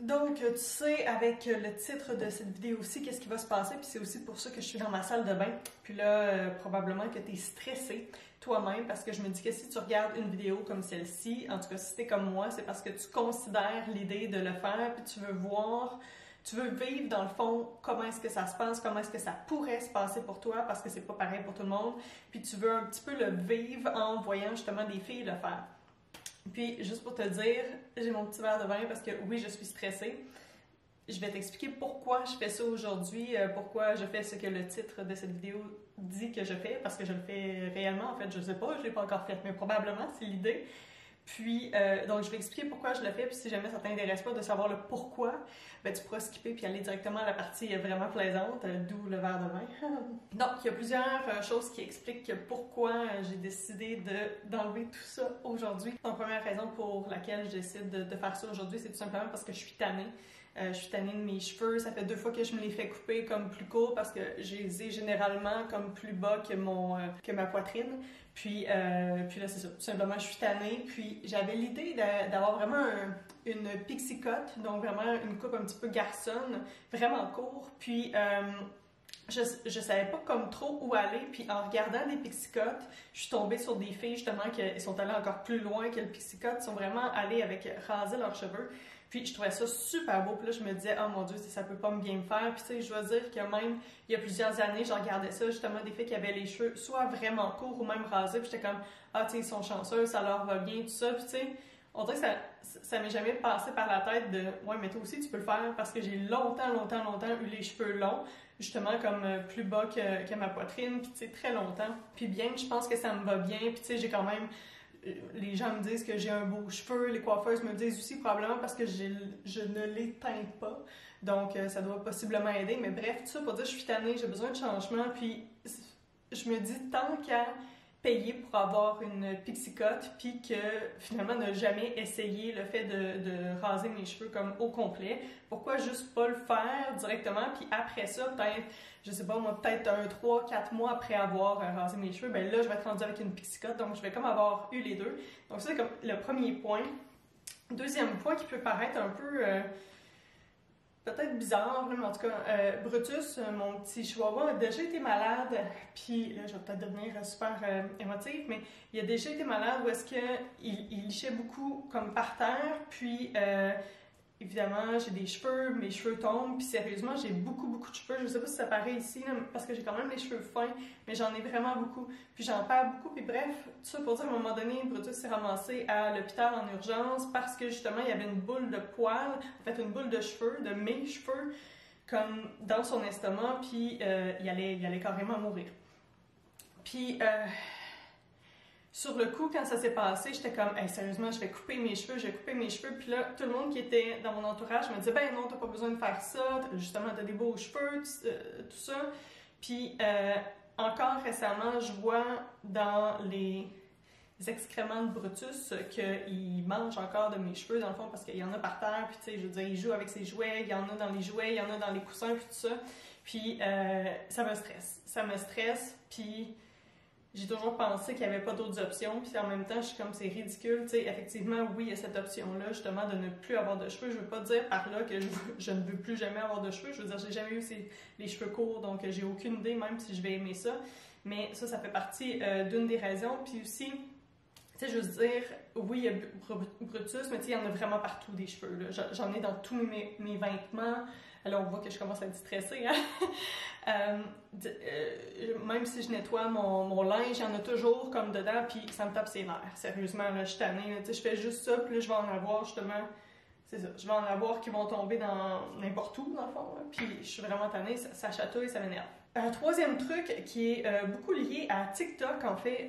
Donc, tu sais, avec le titre de cette vidéo-ci, qu'est-ce qui va se passer, puis c'est aussi pour ça que je suis dans ma salle de bain. Puis là, probablement que t'es stressé toi-même, parce que je me dis que si tu regardes une vidéo comme celle-ci, en tout cas si t'es comme moi, c'est parce que tu considères l'idée de le faire, puis tu veux voir, tu veux vivre dans le fond comment est-ce que ça se passe, comment est-ce que ça pourrait se passer pour toi, parce que c'est pas pareil pour tout le monde, puis tu veux un petit peu le vivre en voyant justement des filles le faire. Puis, juste pour te dire, j'ai mon petit verre de vin parce que oui, je suis stressée. Je vais t'expliquer pourquoi je fais ça aujourd'hui, pourquoi je fais ce que le titre de cette vidéo dit que je fais, parce que je le fais réellement, en fait, je sais pas, je l'ai pas encore fait, mais probablement, c'est l'idée. Puis, donc, je vais expliquer pourquoi je le fais, puis si jamais ça t'intéresse pas de savoir le pourquoi, ben, tu pourras skipper puis aller directement à la partie vraiment plaisante, d'où le verre de vin. Donc, il y a plusieurs choses qui expliquent pourquoi j'ai décidé d'enlever tout ça aujourd'hui. Donc, première raison pour laquelle je décide de faire ça aujourd'hui, c'est tout simplement parce que je suis tannée. Je suis tannée de mes cheveux. Ça fait 2 fois que je me les fais couper comme plus court parce que je les ai généralement comme plus bas que ma poitrine. Puis là, c'est ça. Tout simplement, je suis tannée. Puis j'avais l'idée d'avoir vraiment une pixie cut, donc vraiment une coupe un petit peu garçonne, vraiment court. Puis je savais pas comme trop où aller, puis en regardant des pixie cuts, je suis tombée sur des filles justement qui sont allées encore plus loin que le pixie cut, sont vraiment allées avec raser leurs cheveux. Puis je trouvais ça super beau, puis là je me disais oh mon dieu, ça peut pas bien me faire. Puis tu sais, je dois dire que même il y a plusieurs années, je regardais ça justement des filles qui avaient les cheveux soit vraiment courts ou même rasés, puis j'étais comme ah tu sais, ils sont chanceux, ça leur va bien tout ça. Puis tu sais, on dirait que ça m'est jamais passé par la tête de ouais mais toi aussi tu peux le faire, parce que j'ai longtemps eu les cheveux longs, justement comme plus bas que ma poitrine, puis tu sais très longtemps. Puis bien que je pense que ça me va bien, puis tu sais j'ai quand même, les gens me disent que j'ai un beau cheveu, les coiffeuses me disent aussi probablement parce que je ne les teins pas, donc ça doit possiblement aider. Mais bref, tout ça pour dire je suis tannée, j'ai besoin de changement, puis je me dis tant qu'à payer pour avoir une pixie cut, puis que finalement ne jamais essayer le fait de raser mes cheveux comme au complet, pourquoi juste pas le faire directement, puis après ça, peut-être, je sais pas moi, peut-être 3-4 mois après avoir rasé mes cheveux, ben là je vais être rendue avec une pixie cut, donc je vais comme avoir eu les deux. Donc ça c'est comme le premier point. Deuxième point qui peut paraître un peu peut-être bizarre, mais en tout cas, Brutus, mon petit chihuahua, a déjà été malade, puis là, je vais peut-être devenir super émotive, mais il a déjà été malade où est-ce que il lichait beaucoup comme par terre, puis évidemment, j'ai des cheveux, mes cheveux tombent, puis sérieusement, j'ai beaucoup de cheveux. Je sais pas si ça paraît ici, là, parce que j'ai quand même les cheveux fins, mais j'en ai vraiment beaucoup. Puis j'en perds beaucoup, puis bref, tout ça pour dire, à un moment donné, Brutus s'est ramassé à l'hôpital en urgence parce que justement, il y avait une boule de poils, en fait une boule de cheveux, de mes cheveux, comme dans son estomac, puis il allait carrément mourir. Puis sur le coup, quand ça s'est passé, j'étais comme hey, sérieusement, je vais couper mes cheveux, puis là, tout le monde qui était dans mon entourage me disait ben non, t'as pas besoin de faire ça, justement, t'as des beaux cheveux, tout ça. Puis encore récemment, je vois dans les excréments de Brutus qu'il mange encore de mes cheveux, dans le fond, parce qu'il y en a par terre, puis tu sais, je veux dire, il joue avec ses jouets, il y en a dans les jouets, il y en a dans les coussins, puis tout ça. Puis ça me stresse, puis j'ai toujours pensé qu'il n'y avait pas d'autres options, puis en même temps, je suis comme, c'est ridicule, tu sais, effectivement, oui, il y a cette option-là, justement, de ne plus avoir de cheveux. Je veux pas dire par là que je ne veux plus jamais avoir de cheveux, je veux dire, j'ai jamais eu les cheveux courts, donc j'ai aucune idée, même si je vais aimer ça, mais ça fait partie d'une des raisons, puis aussi, tu sais, je veux dire, oui, il y a Brutus, mais tu sais, il y en a vraiment partout des cheveux, là. J'en ai dans tous mes vêtements. Alors, on voit que je commence à être stressée, hein? Même si je nettoie mon linge, il y en a toujours comme dedans, puis ça me tape ses nerfs. Sérieusement, là, je suis tannée, tu sais, je fais juste ça, puis là, je vais en avoir, justement, c'est ça, je vais en avoir qui vont tomber dans n'importe où, dans le fond, là. Puis je suis vraiment tannée, ça chatouille, ça m'énerve. Troisième truc qui est beaucoup lié à TikTok, en fait,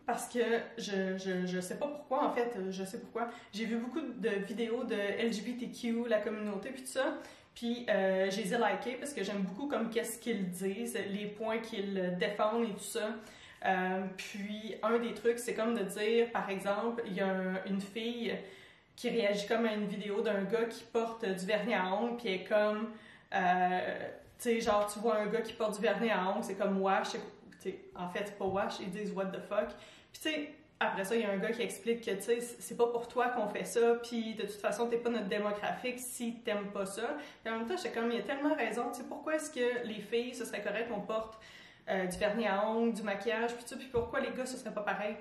parce que je sais pas pourquoi, en fait, je sais pourquoi. J'ai vu beaucoup de vidéos de LGBTQ, la communauté, puis tout ça, puis je les ai likés parce que j'aime beaucoup comme qu'est-ce qu'ils disent, les points qu'ils défendent et tout ça. Puis un des trucs, c'est comme de dire, par exemple, il y a une fille qui réagit comme à une vidéo d'un gars qui porte du vernis à ongles, puis elle est comme tu sais, genre, tu vois un gars qui porte du vernis à ongles, c'est comme wash, tu sais, en fait, c'est pas wash, ils disent what the fuck. Puis tu sais, après ça, il y a un gars qui explique que, tu sais, c'est pas pour toi qu'on fait ça, puis de toute façon, t'es pas notre démographique si t'aimes pas ça. Puis en même temps, j'étais comme, il y a tellement raison, tu sais, pourquoi est-ce que les filles, ce serait correct qu'on porte du vernis à ongles, du maquillage, puis tout ça, puis pourquoi les gars, ce serait pas pareil?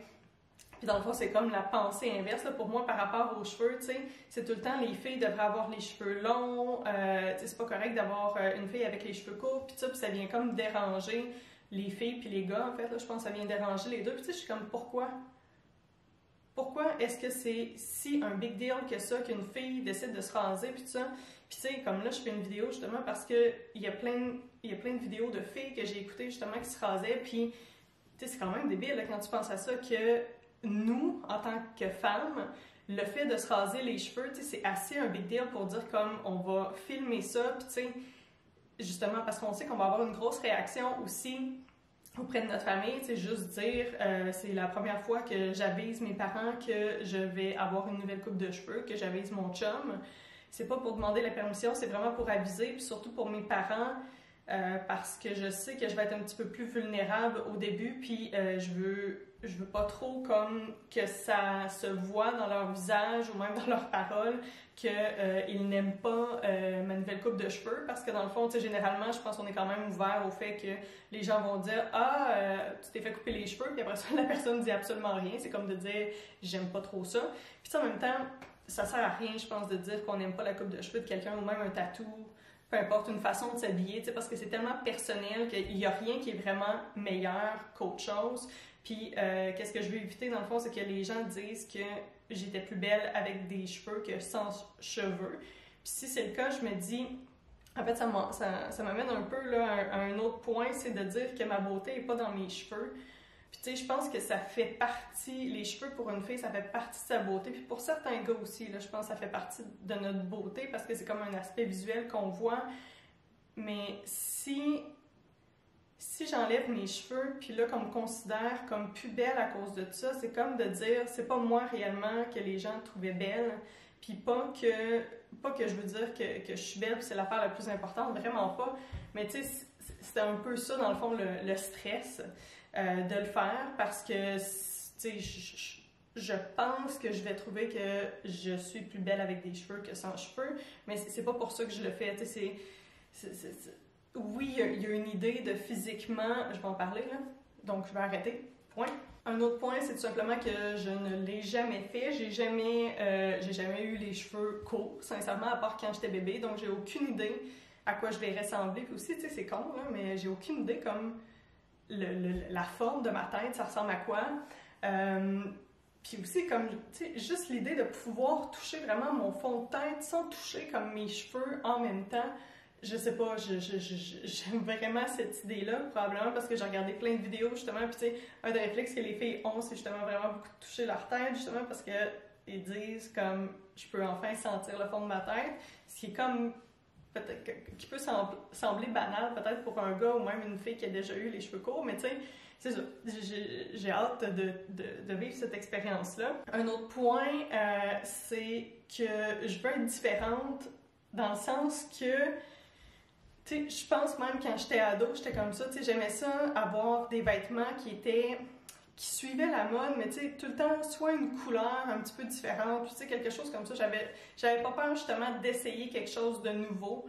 Puis dans le fond, c'est comme la pensée inverse, là, pour moi, par rapport aux cheveux, tu sais, c'est tout le temps, les filles devraient avoir les cheveux longs, tu sais, c'est pas correct d'avoir une fille avec les cheveux courts, puis ça, puis ça vient comme déranger les filles puis les gars, en fait, là, je pense que ça vient déranger les deux, puis tu sais, je suis comme, pourquoi? Pourquoi est-ce que c'est si un big deal que ça, qu'une fille décide de se raser, puis tout ça? Puis tu sais, comme là, je fais une vidéo justement parce que il y a plein de vidéos de filles que j'ai écoutées justement qui se rasaient, puis tu sais, c'est quand même débile là, quand tu penses à ça, que nous, en tant que femmes, le fait de se raser les cheveux, tu sais, c'est assez un big deal pour dire comme on va filmer ça, puis tu sais, justement parce qu'on sait qu'on va avoir une grosse réaction aussi auprès de notre famille, tu sais, juste dire c'est la première fois que j'avise mes parents que je vais avoir une nouvelle coupe de cheveux, que j'avise mon chum. C'est pas pour demander la permission, c'est vraiment pour aviser, puis surtout pour mes parents, parce que je sais que je vais être un petit peu plus vulnérable au début, puis je veux pas trop comme que ça se voit dans leur visage ou même dans leurs paroles qu'ils n'aiment pas ma nouvelle coupe de cheveux, parce que dans le fond, tu sais, généralement, je pense qu'on est quand même ouvert au fait que les gens vont dire « Ah, tu t'es fait couper les cheveux », puis après ça, la personne dit absolument rien. C'est comme de dire « J'aime pas trop ça ». Puis en même temps, ça sert à rien, je pense, de dire qu'on n'aime pas la coupe de cheveux de quelqu'un ou même un tatou, peu importe, une façon de s'habiller, tu sais, parce que c'est tellement personnel qu'il n'y a rien qui est vraiment meilleur qu'autre chose. Puis, qu'est-ce que je veux éviter, dans le fond, c'est que les gens disent que j'étais plus belle avec des cheveux que sans cheveux. Puis si c'est le cas, je me dis, en fait, ça m'amène un peu là, à un autre point, c'est de dire que ma beauté n'est pas dans mes cheveux. Puis tu sais, je pense que ça fait partie, les cheveux pour une fille, ça fait partie de sa beauté. Puis pour certains gars aussi, là, je pense que ça fait partie de notre beauté parce que c'est comme un aspect visuel qu'on voit. Mais si j'enlève mes cheveux, puis là, qu'on me considère comme plus belle à cause de ça, c'est comme de dire, c'est pas moi réellement que les gens trouvaient belle, puis pas que je veux dire que je suis belle, puis c'est l'affaire la plus importante, vraiment pas. Mais tu sais, c'était un peu ça, dans le fond, le stress de le faire, parce que, tu sais, je pense que je vais trouver que je suis plus belle avec des cheveux que sans cheveux, mais c'est pas pour ça que je le fais, tu sais, oui, il y a une idée de physiquement, je vais en parler là, donc je vais arrêter, point. Un autre point, c'est tout simplement que je ne l'ai jamais fait, j'ai jamais eu les cheveux courts, sincèrement, à part quand j'étais bébé, donc j'ai aucune idée à quoi je vais ressembler, puis aussi, tu sais, c'est con, là, mais j'ai aucune idée comme la forme de ma tête, ça ressemble à quoi. Puis aussi, comme, tu sais, juste l'idée de pouvoir toucher vraiment mon fond de tête sans toucher comme mes cheveux en même temps. Je sais pas, j'aime vraiment cette idée-là, probablement parce que j'ai regardé plein de vidéos, justement, puis tu sais, un des réflexes que les filles ont, c'est justement vraiment beaucoup de toucher leur tête, justement, parce que ils disent comme, je peux enfin sentir le fond de ma tête, ce qui est comme, peut-être, qui peut sembler banal, peut-être pour un gars ou même une fille qui a déjà eu les cheveux courts, mais tu sais, c'est ça, j'ai hâte de vivre cette expérience-là. Un autre point, c'est que je veux être différente dans le sens que, tu sais, je pense même quand j'étais ado, j'étais comme ça, tu sais, j'aimais ça, avoir des vêtements qui suivaient la mode, mais tu sais, tout le temps, soit une couleur un petit peu différente, tu sais, quelque chose comme ça. J'avais pas peur, justement, d'essayer quelque chose de nouveau,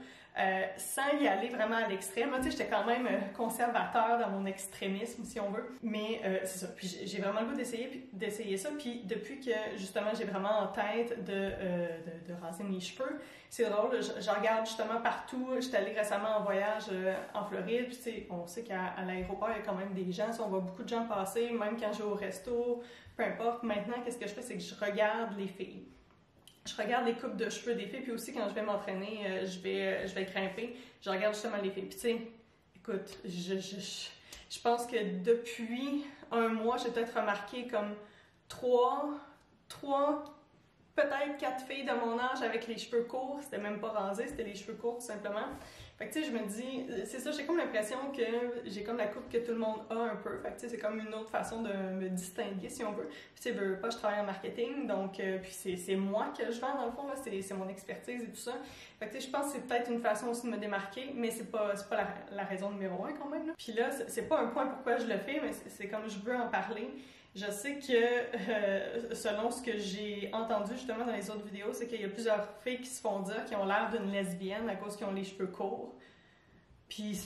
sans y aller vraiment à l'extrême. Tu sais, j'étais quand même conservateur dans mon extrémisme, si on veut. Mais c'est ça. Puis j'ai vraiment le goût d'essayer ça. Puis depuis que, justement, j'ai vraiment en tête de raser mes cheveux, c'est drôle, je regarde justement partout. J'étais allée récemment en voyage en Floride, puis tu sais, on sait qu'à l'aéroport, il y a quand même des gens, on voit beaucoup de gens passer, même quand je vais au resto, peu importe. Maintenant, qu'est-ce que je fais, c'est que je regarde les filles. Je regarde les coupes de cheveux des filles, puis aussi quand je vais m'entraîner, je vais grimper, je regarde justement les filles. Puis tu sais, écoute, je pense que depuis un mois, j'ai peut-être remarqué comme trois, peut-être 4 filles de mon âge avec les cheveux courts, c'était même pas rasé, c'était les cheveux courts tout simplement. Fait que tu sais, je me dis, c'est ça, j'ai comme l'impression que j'ai comme la coupe que tout le monde a un peu. Fait que tu sais, c'est comme une autre façon de me distinguer si on veut. Puis tu sais, veux pas, je travaille en marketing, donc puis c'est moi que je vends dans le fond, là, c'est mon expertise et tout ça. Fait que tu sais, je pense que c'est peut-être une façon aussi de me démarquer, mais c'est pas la raison numéro 1 quand même, là. Puis là, c'est pas un point pourquoi je le fais, mais c'est comme je veux en parler. Je sais que, selon ce que j'ai entendu justement dans les autres vidéos, c'est qu'il y a plusieurs filles qui se font dire qu'ils ont l'air d'une lesbienne à cause qu'ils ont les cheveux courts. Puis,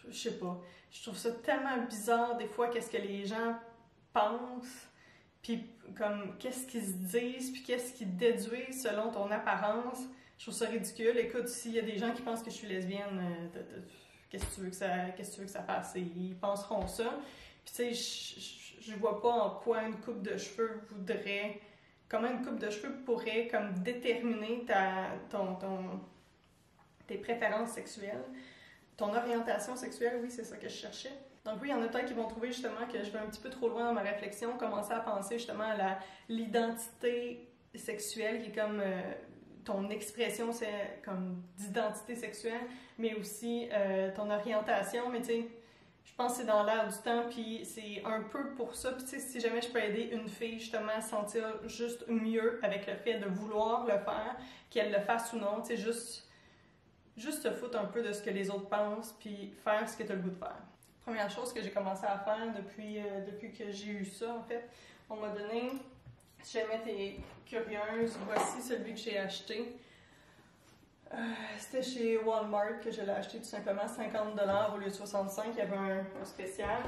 je sais pas. Je trouve ça tellement bizarre des fois qu'est-ce que les gens pensent, puis comme qu'est-ce qu'ils se disent, puis qu'est-ce qu'ils déduisent selon ton apparence. Je trouve ça ridicule. Écoute, s'il y a des gens qui pensent que je suis lesbienne, qu'est-ce que tu veux que ça fasse? Ils penseront ça. Puis tu sais, je vois pas en quoi une coupe de cheveux voudrait... Comment une coupe de cheveux pourrait comme déterminer tes préférences sexuelles. Ton orientation sexuelle, oui, c'est ça que je cherchais. Donc oui, il y en a peut-être qui vont trouver justement que je vais un petit peu trop loin dans ma réflexion, commencer à penser justement à l'identité sexuelle qui est comme ton expression, c'est comme d'identité sexuelle, mais aussi ton orientation, mais tu sais, je pense que c'est dans l'air du temps, puis c'est un peu pour ça. Puis tu sais, si jamais je peux aider une fille justement à se sentir juste mieux avec le fait de vouloir le faire, qu'elle le fasse ou non, tu sais, juste se foutre un peu de ce que les autres pensent, puis faire ce que tu as le goût de faire. Première chose que j'ai commencé à faire depuis que j'ai eu ça, en fait, on m'a donné, si jamais t'es curieuse, voici celui que j'ai acheté. C'était chez Walmart que je l'ai acheté tout simplement 50$ au lieu de 65$. Il y avait un spécial.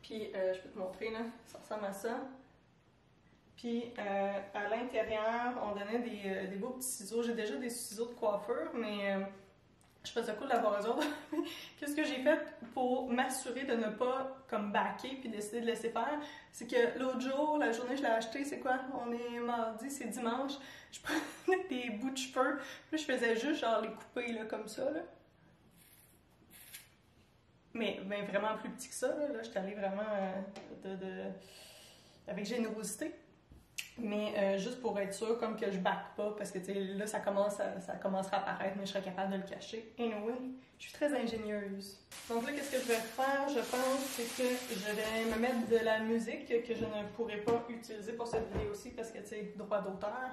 Puis je peux te montrer, là, ça ressemble à ça. Puis à l'intérieur, on donnait des beaux petits ciseaux. J'ai déjà des ciseaux de coiffure, mais je faisais cool d'avoir eux autres. Qu'est-ce que j'ai fait pour m'assurer de ne pas comme backer puis décider de laisser faire? C'est que l'autre jour, la journée que je l'ai acheté, c'est quoi? On est mardi, c'est dimanche. Je prenais des bouts de cheveux, puis je faisais juste genre les couper là, comme ça. Là. Mais vraiment plus petit que ça. Là j'étais allée vraiment avec générosité. Mais juste pour être sûre, comme que je back pas, parce que là, ça commencera à apparaître, mais je serais capable de le cacher. Anyway, je suis très ingénieuse. Donc là, qu'est-ce que je vais faire, je pense, c'est que je vais me mettre de la musique que je ne pourrais pas utiliser pour cette vidéo-ci, parce que, tu sais, droit d'auteur.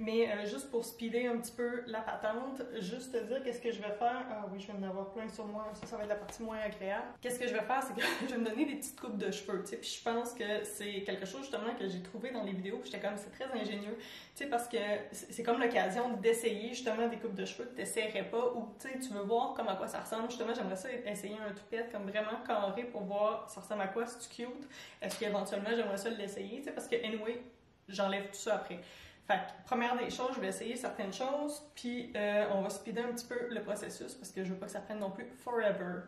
Mais juste pour speeder un petit peu la patente, juste te dire qu'est-ce que je vais faire. Ah oui, je vais en avoir plein sur moi. Ça va être la partie moins agréable. Qu'est-ce que je vais faire, c'est que je vais me donner des petites coupes de cheveux, tu sais. Puis je pense que c'est quelque chose justement que j'ai trouvé dans les vidéos. Puis j'étais comme, c'est très ingénieux, tu sais, parce que c'est comme l'occasion d'essayer justement des coupes de cheveux que tu n'essaierais pas ou tu sais, tu veux voir comme à quoi ça ressemble. Justement, j'aimerais ça essayer un toupette comme vraiment carré pour voir ça ressemble à quoi, c'est cute. Est-ce qu'éventuellement j'aimerais ça l'essayer, tu sais, parce que anyway, j'enlève tout ça après. Fait que, première des choses, je vais essayer certaines choses, puis on va speeder un petit peu le processus parce que je veux pas que ça prenne non plus forever.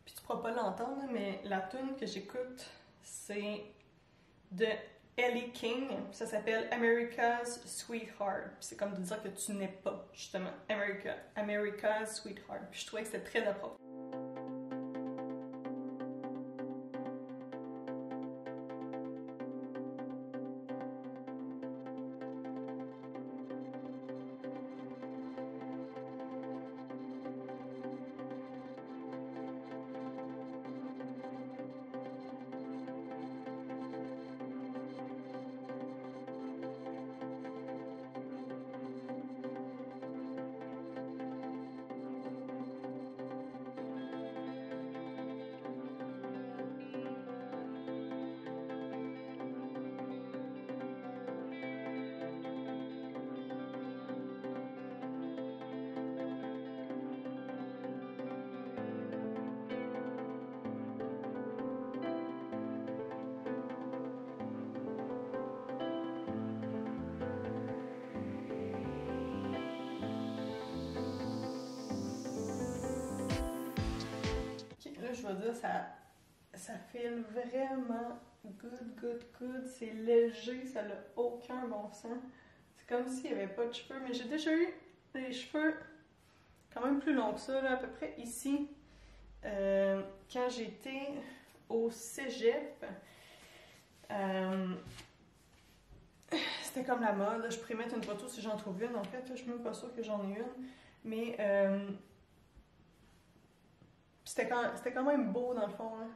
Puis tu pourras pas l'entendre, mais la tune que j'écoute, c'est de Ellie King. Ça s'appelle America's Sweetheart. C'est comme de dire que tu n'es pas, justement, America's Sweetheart. Puis je trouvais que c'était très approprié. Je veux dire, ça file vraiment good. C'est léger, ça n'a aucun bon sens. C'est comme s'il n'y avait pas de cheveux, mais j'ai déjà eu des cheveux quand même plus longs que ça, là, à peu près ici. Quand j'étais au cégep, c'était comme la mode. Là, je pourrais mettre une photo si j'en trouve une. En fait, je suis même pas sûre que j'en ai une. Mais c'était quand même beau dans le fond. Hein.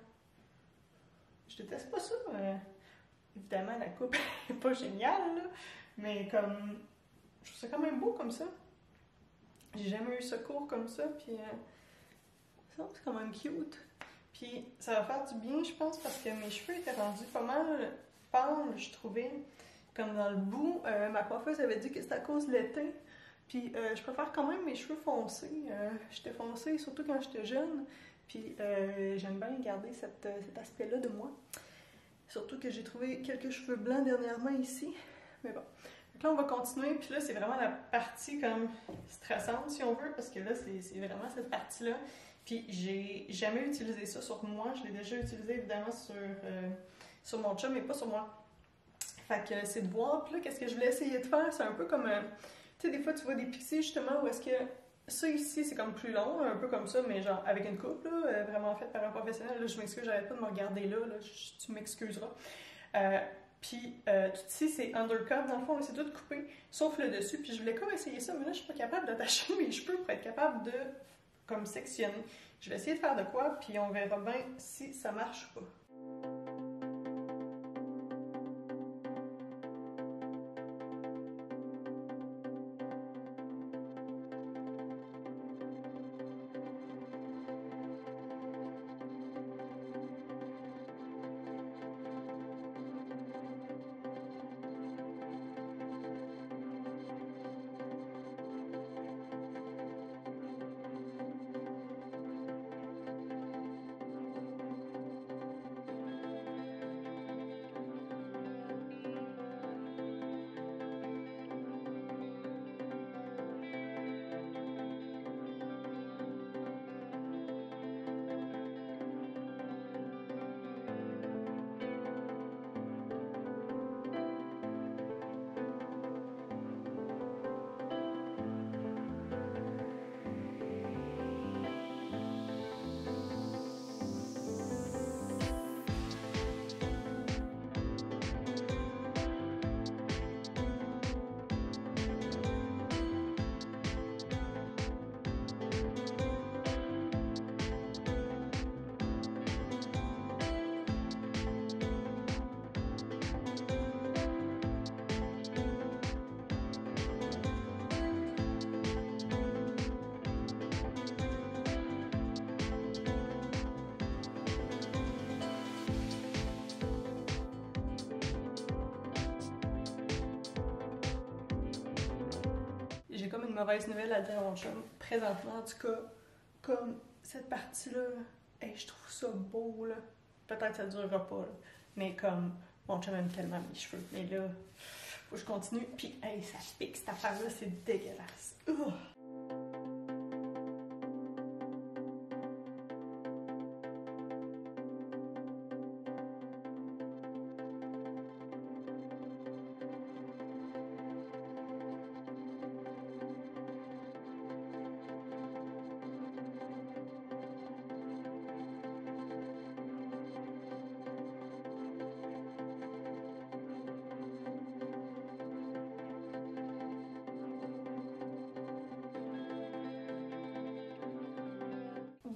Je déteste pas ça. Évidemment, la coupe est pas géniale, là, mais comme je trouve ça quand même beau comme ça. J'ai jamais eu ce cours comme ça, puis c'est quand même cute. Puis ça va faire du bien, je pense, parce que mes cheveux étaient rendus pas mal pâles, je trouvais, comme dans le bout. Ma coiffeuse avait dit que c'était à cause de l'été. Puis je préfère quand même mes cheveux foncés. J'étais foncée, surtout quand j'étais jeune. Puis j'aime bien garder cet aspect-là de moi. Surtout que j'ai trouvé quelques cheveux blancs dernièrement ici. Mais bon. Donc là, on va continuer. Puis là, c'est vraiment la partie comme stressante, si on veut, parce que là, c'est vraiment cette partie-là. Puis j'ai jamais utilisé ça sur moi. Je l'ai déjà utilisé, évidemment, sur mon chum, mais pas sur moi. Fait que c'est de voir. Puis là, qu'est-ce que je voulais essayer de faire? C'est un peu comme... tu sais, des fois, tu vois des pixies, justement, où est-ce que... Ça ici, c'est comme plus long, un peu comme ça, mais genre avec une coupe, là, vraiment faite par un professionnel. Là, je m'excuse, j'arrête pas de me regarder là, tu m'excuseras. Puis tout ici, c'est undercut, dans le fond, c'est tout coupé, sauf le dessus. Puis je voulais comme essayer ça, mais là, je suis pas capable d'attacher mes cheveux pour être capable de, comme, sectionner. Je vais essayer de faire de quoi, puis on verra bien si ça marche ou pas. J'ai comme une mauvaise nouvelle à dire à mon chum. Présentement, en tout cas, comme cette partie-là, hey, je trouve ça beau, là. Peut-être que ça durera pas, là. Mais comme, mon chum aime tellement mes cheveux. Mais là, faut que je continue. Puis, hey, ça pique, cette affaire-là, c'est dégueulasse.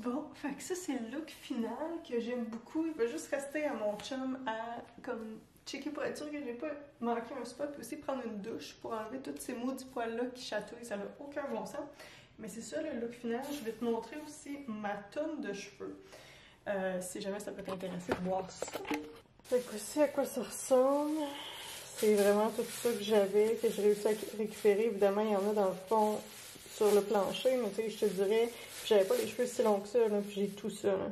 Bon, fait que ça, c'est le look final que j'aime beaucoup. Il va juste rester à mon chum à, comme, checker pour être sûr que j'ai pas manqué un spot, puis aussi prendre une douche pour enlever tous ces maudits poils-là qui chatouillent. Ça n'a aucun bon sens. Mais c'est ça, le look final. Je vais te montrer aussi ma tonne de cheveux. Si jamais ça peut t'intéresser de voir ça. Fait que aussi à quoi ça ressemble. C'est vraiment tout ça que j'avais, que j'ai réussi à récupérer. Évidemment, il y en a dans le fond sur le plancher, mais tu sais, je te dirais, j'avais pas les cheveux si longs que ça, là, puis j'ai tout ça, là.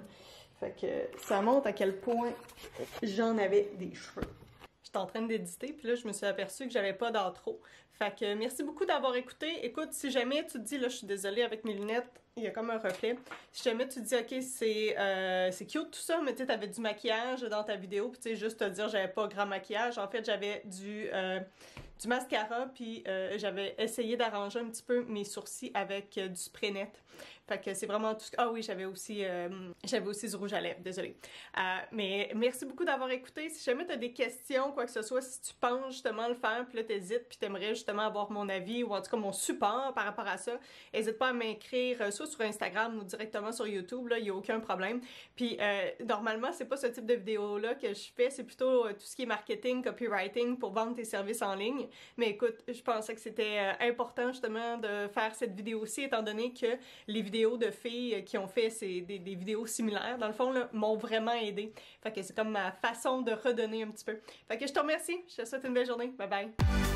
Fait que ça montre à quel point j'en avais des cheveux. J'étais en train d'éditer, puis là, je me suis aperçue que j'avais pas d'intro. Fait que merci beaucoup d'avoir écouté. Écoute, si jamais tu te dis, là, je suis désolée avec mes lunettes, il y a comme un reflet. Si jamais tu te dis, ok, c'est cute tout ça, mais tu sais, t'avais du maquillage dans ta vidéo, puis tu sais, juste te dire, j'avais pas grand maquillage. En fait, j'avais du mascara, puis j'avais essayé d'arranger un petit peu mes sourcils avec du spray net. Fait que c'est vraiment tout ce que... Ah oui, j'avais aussi du rouge à lèvres, désolée. Mais merci beaucoup d'avoir écouté. Si jamais tu as des questions, quoi que ce soit, si tu penses justement le faire, puis là t'hésites, puis t'aimerais justement avoir mon avis, ou en tout cas mon support par rapport à ça, n'hésite pas à m'écrire soit sur Instagram ou directement sur YouTube, là, il n'y a aucun problème. Puis normalement, c'est pas ce type de vidéo-là que je fais, c'est plutôt tout ce qui est marketing, copywriting pour vendre tes services en ligne. Mais écoute, je pensais que c'était important justement de faire cette vidéo-ci, étant donné que les vidéos de filles qui ont fait des vidéos similaires, dans le fond, m'ont vraiment aidé. Fait que c'est comme ma façon de redonner un petit peu. Fait que je te remercie, je te souhaite une belle journée. Bye bye!